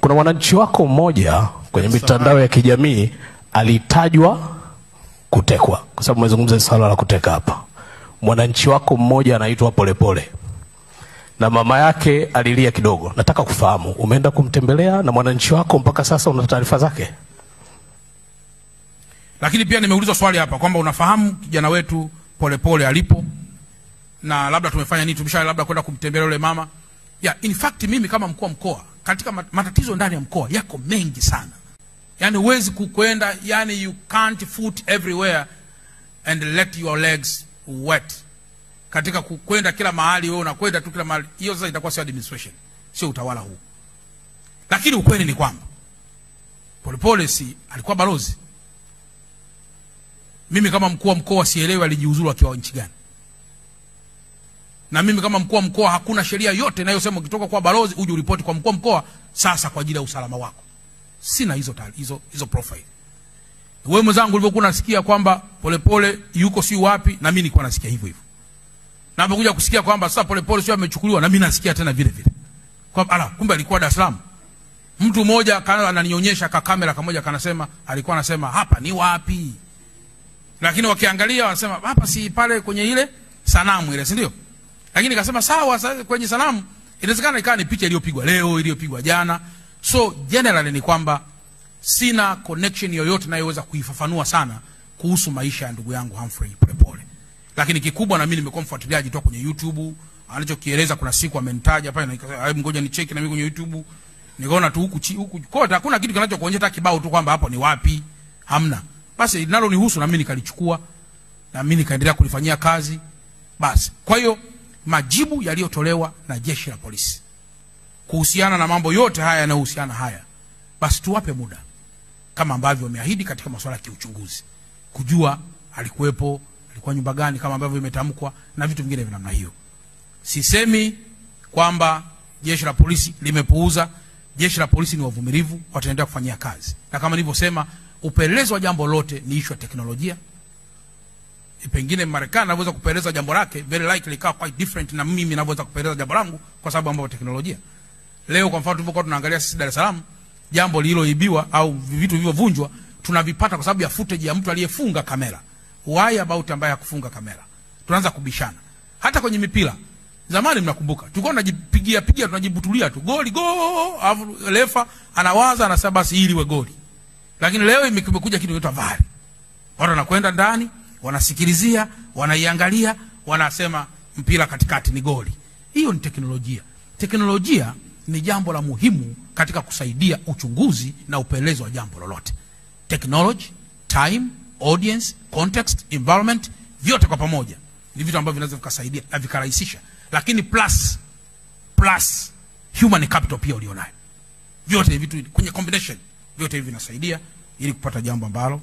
Kuna mwananchi wako mmoja kwenye mitandao ya kijamii alitajwa kutekwa, kwa sababu umezungumza swala la kuteka hapa. Mwananchi wako mmoja anaitwa Polepole na mama yake alilia kidogo. Nataka kufahamu, umeenda kumtembelea na mwananchi wako mpaka sasa una taarifa zake? Lakini pia nimeulizwa swali hapa kwamba unafahamu kijana wetu Polepole alipo na labda tumefanya nini, tumesha labda kwenda kumtembelea yule mama. In fact mimi kama mkuu wa mkoa, katika matatizo ndani ya mkoa yako mengi sana. Yani huwezi kukwenda, yani you can't foot everywhere and let your legs wet. Katika kukwenda kila mahali wewe unakwenda tu kila mahali, hiyo sasa itakuwa sio administration, sio utawala huu. Lakini ukweli ni kwamba Polepole si alikuwa balozi. Mimi kama mkuu wa mkoa sielewi alijiuzuru akiwa nchi gani. Na mimi kama mkuu wa mkoa hakuna sheria yote inayosema ukitoka kwa balozi uje uripoti kwa mkuu wa mkoa sasa kwa ajili ya usalama wako. Sina hizo profile. Wewe mwenzangu ulivyokuwa unasikia kwamba Polepole yuko si wapi, na mimi nilikuwa nasikia hivyo hivyo. Na napokuja kusikia kwamba sasa Polepole sio amechukuliwa, na mimi nasikia tena vile vile. Kwa kumbe alikuwa Dar es Salaam. Mtu mmoja ananionyesha kwa kamera kamoja kanasema, alikuwa anasema hapa ni wapi? Lakini wakiangalia wanasema hapa si pale kwenye ile sanamu ile, si ndio? Lakini nikasema sawa, sasa kwenye sanamu inawezekana ikawa ni picha iliyopigwa leo, iliyopigwa jana. So generally ni kwamba sina connection yoyote inayoweza kuifafanua sana kuhusu maisha ya ndugu yangu Humphrey Polepole. Lakini kikubwa na mimi nimekuwa mfuatiliaji toka kwenye YouTube. Alichokieleza kuna siku amenitaja pale, na nikasema ngoja ni check na mimi kwenye YouTube. Nikaona tu huku kote hakuna kitu kinachokuonyesha hata kibao tu kwamba hapo ni wapi. Hamna. Basi nalo nihusu na mimi nikalichukua na mimi nikaendelea kulifanyia kazi. Basi kwa hiyo majibu yaliyotolewa na jeshi la polisi kuhusiana na mambo yote haya yanayohusiana haya, basi tuwape muda kama ambavyo wameahidi katika masuala ya kiuchunguzi, kujua alikuwepo, alikuwa nyumba gani kama ambavyo imetamkwa na vitu vingine vya namna hiyo. Sisemi kwamba jeshi la polisi limepuuza. Jeshi la polisi ni wavumilivu, wataendelea kufanyia kazi. Na kama nilivyosema, upelelezi wa jambo lote ni issue ya teknolojia. Pengine Marekani anaweza kupeleza jambo lake very likely ikawa quite different na mimi ninaweza kupeleza jambo langu kwa sababu ambapo teknolojia. Leo kwa mfano tulipokuwa tunaangalia sisi Dar es Salaam, jambo lililoibiwa au vitu vilivyovunjwa tunavipata kwa sababu ya footage ya mtu aliyefunga kamera. Why about ambaye hakufunga kamera? Tunaanza kubishana. Hata kwenye mipira zamani mnakumbuka, tulikuwa tunajipigia tunajibutulia tu goli go, refa anawaza anasema basi ili iwe goli. Lakini leo imekuja kitu kinaitwa VAR. Watu wanakwenda ndani, wanasikilizia, wanaiangalia, wanasema mpira katikati ni goli. Hiyo ni teknolojia. Teknolojia ni jambo la muhimu katika kusaidia uchunguzi na upelelezi wa jambo lolote. Technology, time, audience, context, environment, vyote kwa pamoja ni vitu ambavyo vinaweza vikasaidia na vikarahisisha. Lakini plus human capital pia ulionayo. Vyote vitu kwenye combination, vyote hivi vinasaidia ili kupata jambo ambalo